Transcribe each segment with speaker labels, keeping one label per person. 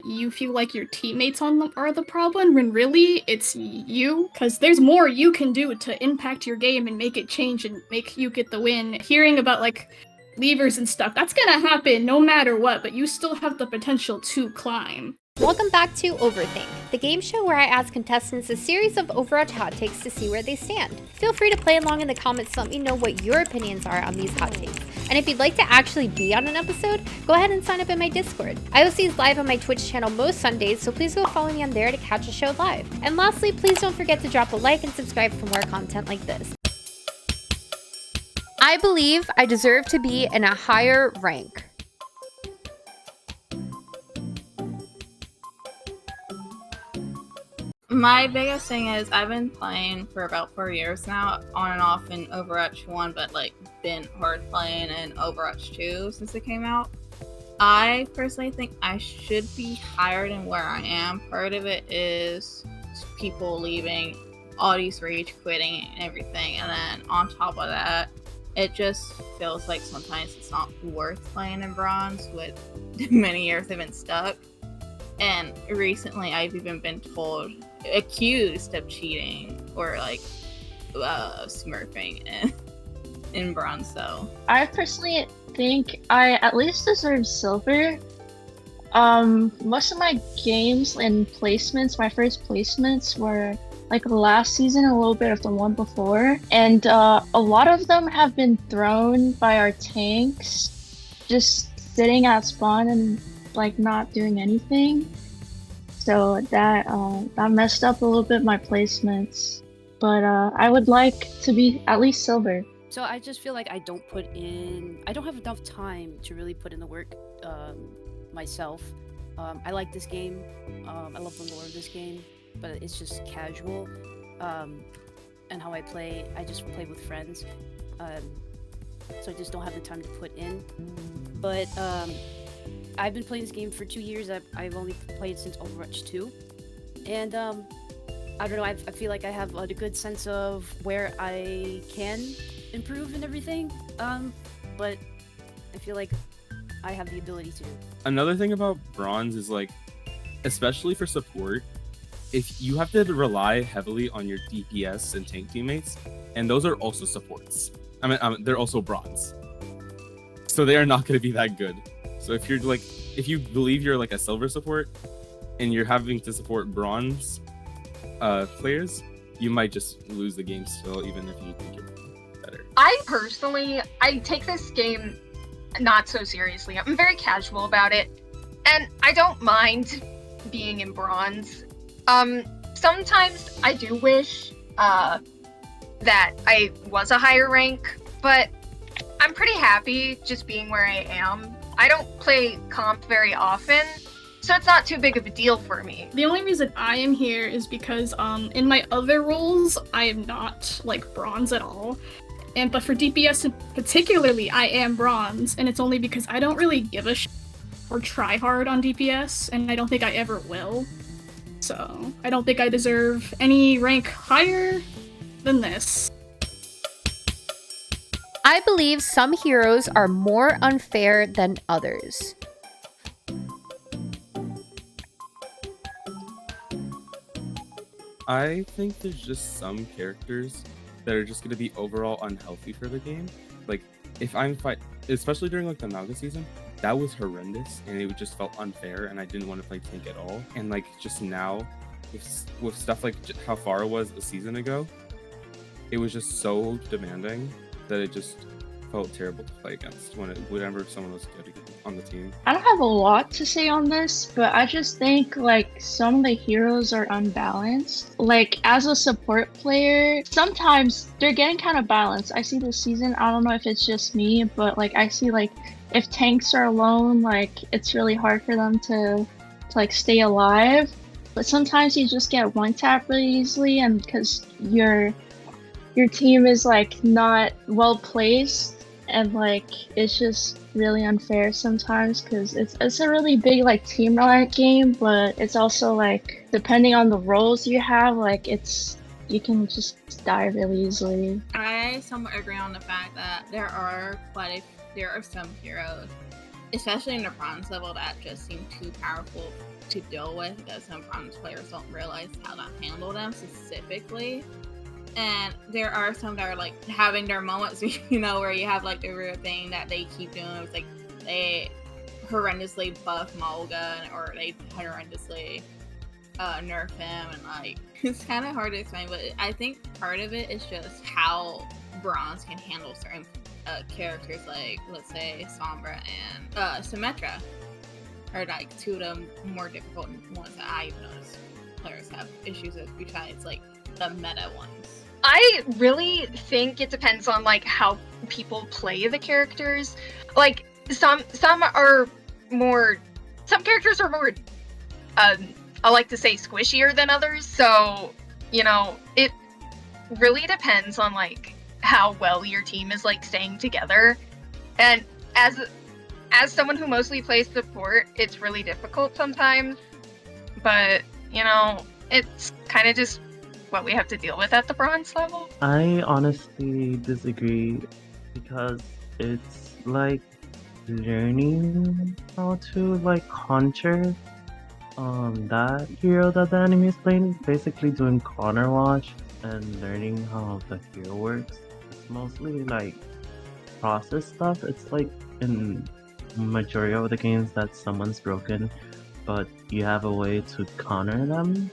Speaker 1: you feel like your teammates are the problem, when really it's you, because there's more you can do to impact your game and make it change and make you get the win. Hearing about like levers and stuff, that's gonna happen no matter what, but you still have the potential to climb.
Speaker 2: Welcome back to Overthink, the game show where I ask contestants a series of Overwatch hot takes to see where they stand. Feel free to play along in the comments to let me know what your opinions are on these hot takes. And if you'd like to actually be on an episode, go ahead and sign up in my Discord. I host these live on my Twitch channel most Sundays, so please go follow me on there to catch a show live. And lastly, please don't forget to drop a like and subscribe for more content like this. I believe I deserve to be in a higher rank.
Speaker 3: My biggest thing is I've been playing for about 4 years now, on and off in Overwatch 1, but like been hard playing in Overwatch 2 since it came out. I personally think I should be higher than where I am. Part of it is people leaving, audience rage quitting and everything, and then on top of that, it just feels like sometimes it's not worth playing in bronze with many years they've been stuck. And recently I've even been accused of cheating or like smurfing in bronze. So
Speaker 4: I personally think I at least deserve silver. Most of my games and placements, my first placements were like last season, a little bit of the one before, and a lot of them have been thrown by our tanks, just sitting at spawn and like not doing anything. So that messed up a little bit my placements, but I would like to be at least silver.
Speaker 5: So I just feel like I don't have enough time to really put in the work myself. I like this game. I love the lore of this game, but it's just casual. And how I play, I just play with friends. So I just don't have the time to put in. But I've been playing this game for 2 years. I've only played since Overwatch 2. And I don't know, I feel like I have a good sense of where I can improve and everything. But I feel like I have the ability to.
Speaker 6: Another thing about bronze is like, especially for support, if you have to rely heavily on your DPS and tank teammates, and those are also supports. I mean, they're also bronze. So they are not going to be that good. So if you believe you're like a silver support and you're having to support bronze players, you might just lose the game still, even if you think you're better.
Speaker 7: I take this game not so seriously. I'm very casual about it, and I don't mind being in bronze. Sometimes I do wish that I was a higher rank, but I'm pretty happy just being where I am. I don't play comp very often, so it's not too big of a deal for me.
Speaker 1: The only reason I am here is because in my other roles, I am not like bronze at all. But for DPS particularly, I am bronze, and it's only because I don't really give a shit or try hard on DPS, and I don't think I ever will. So I don't think I deserve any rank higher than this.
Speaker 2: I believe some heroes are more unfair than others.
Speaker 6: I think there's just some characters that are just going to be overall unhealthy for the game. Like, if I'm especially during like the Naga season, that was horrendous, and it just felt unfair, and I didn't want to play tank at all. And like just now, with stuff like how far it was a season ago, it was just so demanding that it just felt terrible to play against whenever someone was good on the team.
Speaker 4: I don't have a lot to say on this, but I just think like some of the heroes are unbalanced. Like as a support player, sometimes they're getting kind of balanced. I see this season, I don't know if it's just me, but like I see like if tanks are alone, like it's really hard for them to like stay alive. But sometimes you just get one tap really easily, and because your team is like not well placed, and like it's just really unfair sometimes because it's a really big like team reliant game, but it's also like depending on the roles you have, like you can just die really easily.
Speaker 3: I somewhat agree on the fact that there are some heroes, especially in the bronze level, that just seem too powerful to deal with because sometimes players don't realize how to handle them specifically. And there are some that are like having their moments, where you have like the real thing that they keep doing. It's like they horrendously buff Mulligan or they horrendously nerf him, and like it's kind of hard to explain. But I think part of it is just how Bronze can handle certain characters, like let's say Sombra and Symmetra are like two of the more difficult ones that I've noticed players have issues with besides like the meta ones.
Speaker 7: I really think it depends on like how people play the characters. Like some characters are more I like to say squishier than others. So, it really depends on like how well your team is like staying together. And as someone who mostly plays support, it's really difficult sometimes. But, it's kind of just what we have to deal with at the bronze level.
Speaker 8: I honestly disagree because it's like learning how to like conjure that hero that the enemy is playing, basically doing corner watch and learning how the hero works. It's mostly like process stuff. It's like in majority of the games that someone's broken, but you have a way to counter them.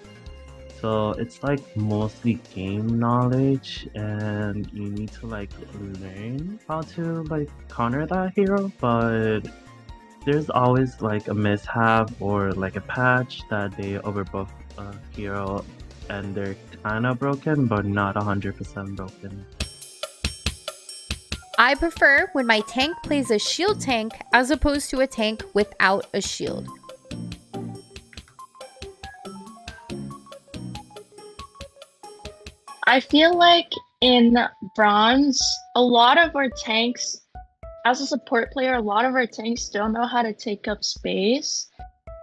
Speaker 8: So it's like mostly game knowledge, and you need to like learn how to like counter that hero, but there's always like a mishap or like a patch that they overbuff a hero and they're kinda broken but not 100% broken.
Speaker 2: I prefer when my tank plays a shield tank as opposed to a tank without a shield.
Speaker 4: I feel like in bronze, a lot of our tanks, as a support player, a lot of our tanks don't know how to take up space.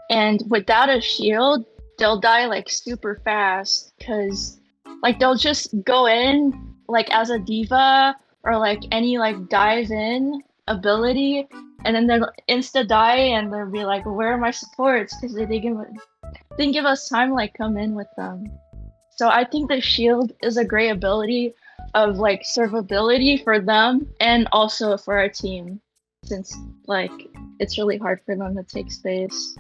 Speaker 4: And without a shield, they'll die like super fast because like they'll just go in like as a diva or like any like dive in ability, and then they'll insta die and they'll be like, where are my supports? Because they didn't give us time to like come in with them. So I think the shield is a great ability of like survivability for them and also for our team, since like it's really hard for them to take space.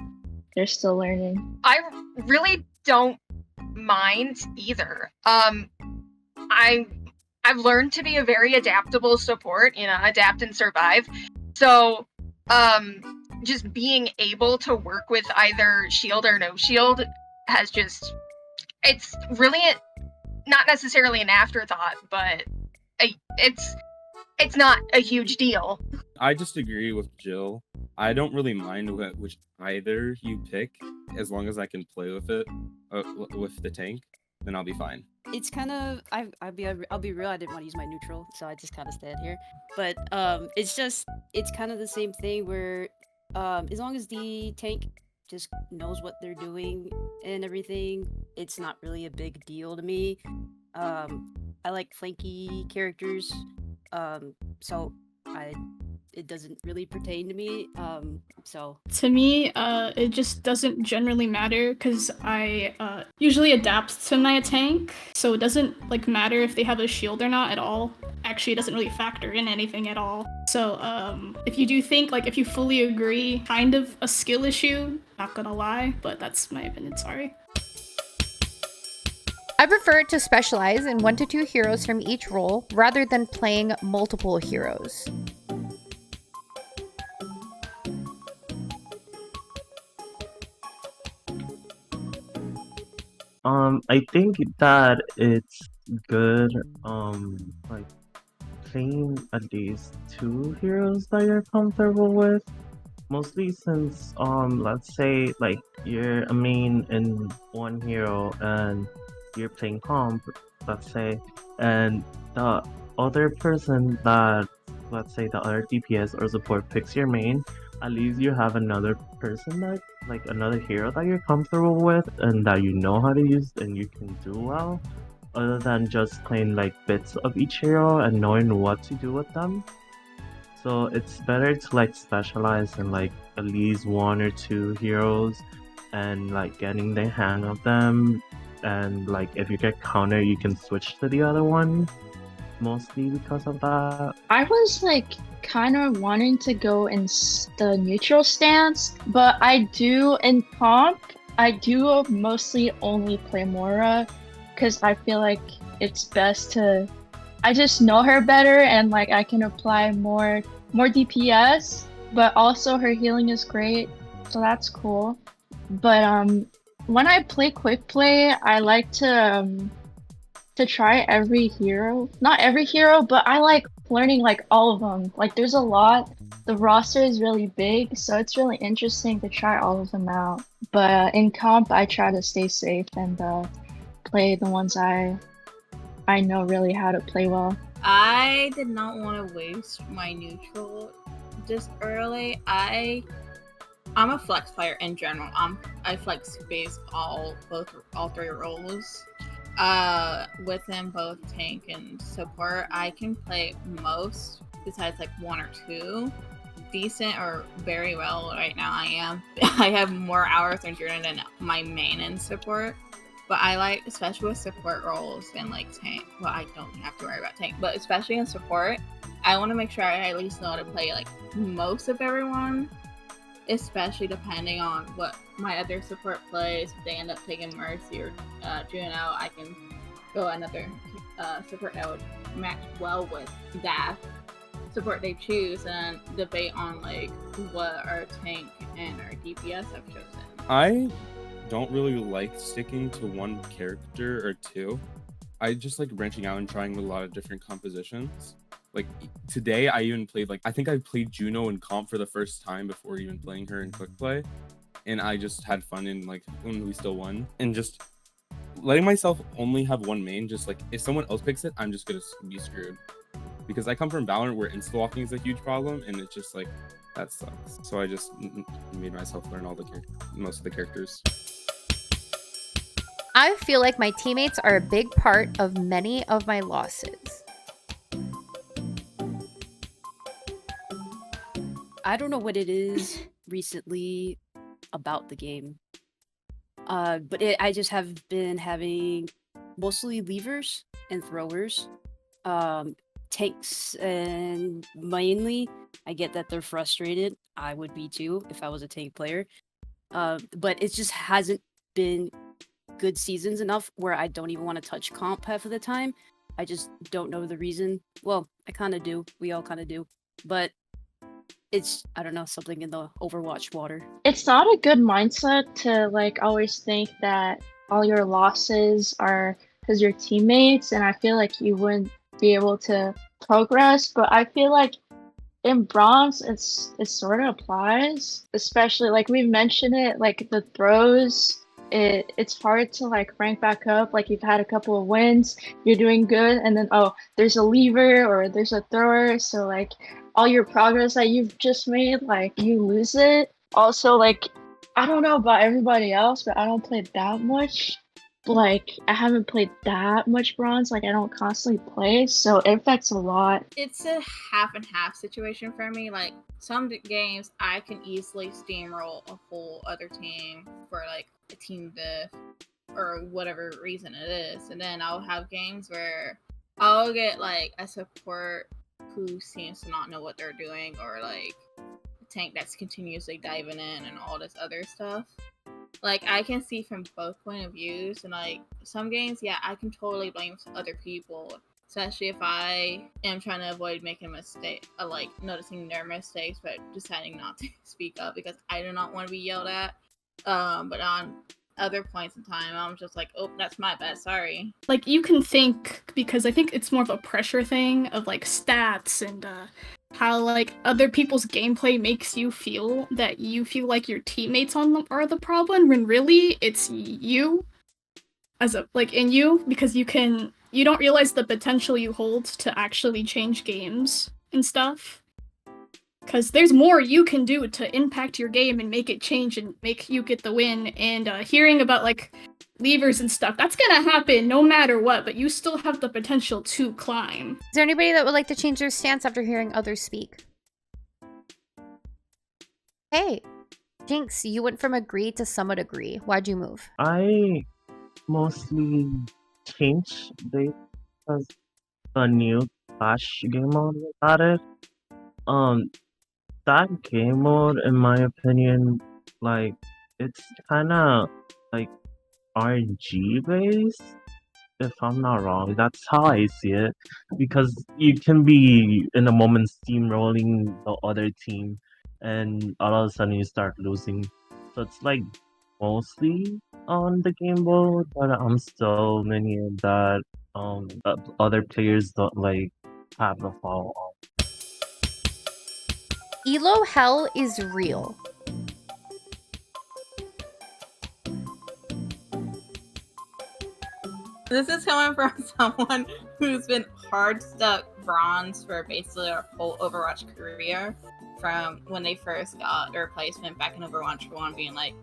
Speaker 4: They're still learning.
Speaker 7: I really don't mind either. I've learned to be a very adaptable support, adapt and survive. So just being able to work with either shield or no shield has just, it's really not necessarily an afterthought, but it's not a huge deal.
Speaker 6: I just agree with Jill. I don't really mind which either you pick, as long as I can play with it, with the tank, then I'll be fine.
Speaker 5: It's kind of I'll be real. I didn't want to use my neutral, so I just kind of stand here. But it's kind of the same thing where as long as the tank just knows what they're doing and everything, it's not really a big deal to me. I like flanky characters, so it doesn't really pertain to me. So
Speaker 1: to me, it just doesn't generally matter because I usually adapt to my tank, so it doesn't like matter if they have a shield or not at all. Actually, it doesn't really factor in anything at all. So if you do think, like, if you fully agree, kind of a skill issue, not gonna lie, but that's my opinion, sorry.
Speaker 2: I prefer to specialize in 1 to 2 heroes from each role rather than playing multiple heroes.
Speaker 8: I think that it's good, like playing at least 2 heroes that you're comfortable with. Mostly since, let's say like you're a main in one hero and you're playing comp, let's say, and the other person that, let's say the other DPS or support picks your main, at least you have another person that, like another hero that you're comfortable with and that you know how to use and you can do well, other than just playing like bits of each hero and knowing what to do with them. So it's better to like specialize in like at least 1 or 2 heroes and like getting the hang of them. And like if you get counter, you can switch to the other one. Mostly because of that.
Speaker 4: I was like kind of wanting to go in the neutral stance, but I do in comp, I do mostly only play Mora because I feel like it's best to. I just know her better and like I can apply more DPS, but also her healing is great, so that's cool. But when I play quick play, I like to try every hero. Not every hero, but I like learning like all of them. Like there's a lot. The roster is really big, so it's really interesting to try all of them out. But in comp, I try to stay safe and play the ones I know really how to play well.
Speaker 3: I did not want to waste my neutral just early. I'm a flex player in general. I flex base all three roles. Within both tank and support, I can play most besides like one or two decent or very well right now. I have more hours than Jordan than my main in support, but I like, especially with support roles and like tank, well, I don't have to worry about tank, but especially in support, I want to make sure I at least know how to play like most of everyone, especially depending on what my other support plays. If they end up taking Mercy or Juno, I can go another support that would match well with that support they choose and debate on like what our tank and our DPS have chosen.
Speaker 6: I don't really like sticking to one character or two. I just like branching out and trying a lot of different compositions. Like today I even played I think I played Juno in comp for the first time before even playing her in quick play, and I just had fun in like when we still won, and just letting myself only have one main. Just like if someone else picks it, I'm just gonna be screwed, because I come from Valorant where insta walking is a huge problem, and it's just like that sucks. So I just made myself learn most of the characters.
Speaker 2: I feel like my teammates are a big part of many of my losses.
Speaker 5: I don't know what it is recently about the game, but I just have been having mostly leavers and throwers, tanks, and mainly I get that they're frustrated. I would be too if I was a tank player, but it just hasn't been good seasons enough where I don't even want to touch comp half of the time. I just don't know the reason. Well, I kind of do. We all kind of do, but it's, I don't know, something in the Overwatch water.
Speaker 4: It's not a good mindset to like always think that all your losses are because your teammates, and I feel like you wouldn't be able to progress. But I feel like in bronze, it sort of applies, especially like we mentioned it, like the throws. It's hard to like rank back up. Like you've had a couple of wins, you're doing good, and then oh, there's a lever or there's a thrower, so like all your progress that you've just made, like you lose it. Also, like I don't know about everybody else, but I don't play that much. Like I haven't played that much bronze. Like I don't constantly play, so it affects a lot.
Speaker 3: It's a half and half situation for me. Like some games I can easily steamroll a whole other team for like a team diff or whatever reason it is, and then I'll have games where I'll get like a support who seems to not know what they're doing, or like a tank that's continuously diving in and all this other stuff. Like I can see from both point of views, and like some games, yeah, I can totally blame other people, especially if I am trying to avoid making a mistake, like noticing their mistakes, but deciding not to speak up because I do not want to be yelled at. But on other points in time, I'm just like, oh, that's my bad, sorry.
Speaker 1: Like you can think, because I think it's more of a pressure thing of like stats and how like other people's gameplay makes you feel, that you feel like your teammates are the problem, when really it's you as a because you don't realize the potential you hold to actually change games and stuff. Because there's more you can do to impact your game and make it change and make you get the win. And hearing about like levers and stuff, that's gonna happen no matter what, but you still have the potential to climb.
Speaker 2: Is there anybody that would like to change their stance after hearing others speak? Hey. Jinx, you went from agree to somewhat agree. Why'd you move?
Speaker 8: I mostly changed because the new Clash game mode was added. That game mode, in my opinion, like it's kind of like RNG based. If I'm not wrong, that's how I see it. Because you can be in a moment steamrolling the other team, and all of a sudden you start losing. So it's like mostly on the game mode, but I'm still many that other players don't like have the follow on.
Speaker 2: Elo hell is real.
Speaker 3: This is coming from someone who's been hard stuck bronze for basically our whole Overwatch career, from when they first got their replacement back in Overwatch 1 being like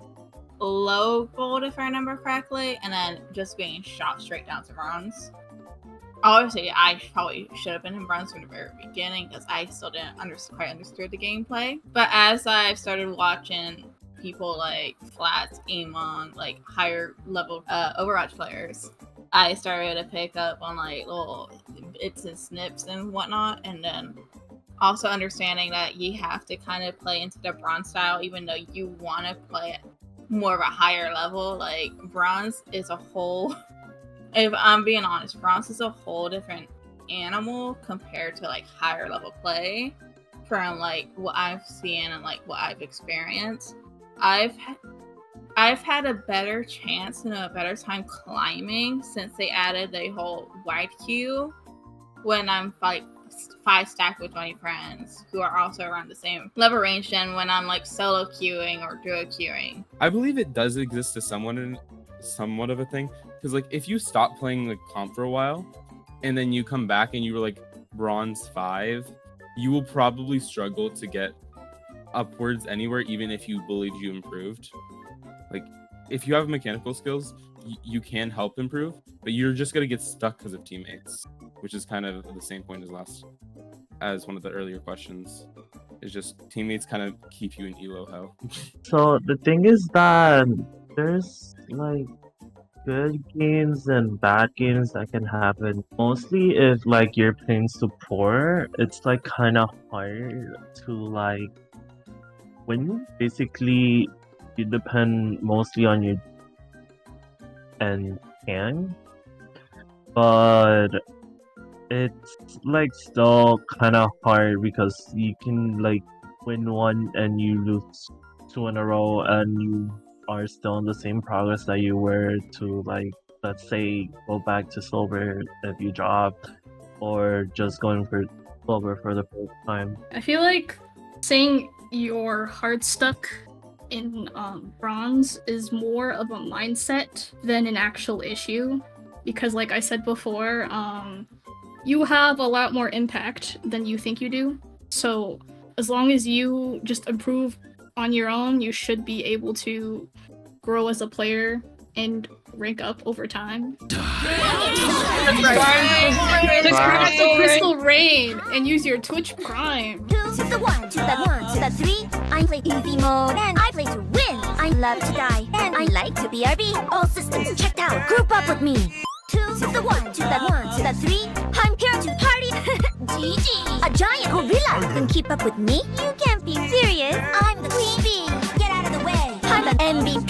Speaker 3: low gold if I remember correctly, and then just being shot straight down to bronze. Obviously, I probably should have been in bronze from the very beginning because I still didn't quite understood the gameplay. But as I've started watching people like Flats, Amon, like higher level Overwatch players, I started to pick up on like little bits and snips and whatnot, and then also understanding that you have to kind of play into the bronze style even though you want to play at more of a higher level. Like bronze is a whole, if I'm being honest, bronze is a whole different animal compared to like higher level play from like what I've seen and like what I've experienced. I've had a better chance and a better time climbing since they added the whole wide queue when I'm like 5 stacked with my friends who are also around the same level range than when I'm like solo queuing or duo queuing.
Speaker 6: I believe it does exist as somewhat of a thing, because like if you stop playing like comp for a while and then you come back and you were like bronze 5, you will probably struggle to get upwards anywhere even if you believe you improved. Like if you have mechanical skills, you can help improve, but you're just gonna get stuck because of teammates, which is kind of the same point as one of the earlier questions. It's just teammates kind of keep you in elo hell.
Speaker 8: So the thing is that there's like good games and bad games that can happen. Mostly if like you're playing support, it's like kind of hard to like win. Basically, you depend mostly on your and can, but it's like still kind of hard because you can like win one and you lose 2 in a row and you are still in the same progress that you were to like, let's say, go back to silver if you dropped, or just going for silver for the first time.
Speaker 1: I feel like saying you're hard stuck in bronze is more of a mindset than an actual issue, because like I said before, you have a lot more impact than you think you do. So as long as you just improve on your own, you should be able to grow as a player and rank up over time. Just grab the Crystal Rain and use your Twitch Prime.
Speaker 9: 2 to the 1, to the 1, to the 3. I play easy mode and I play to win. I love to die and I like to BRB. All systems checked out. Group up with me. 2 to the 1, to the 1, to the 3. I'm here to party. GG. A giant gorilla can keep up with me. You can't be serious. I'm the queen bee. Get out of the way. I'm the MVP.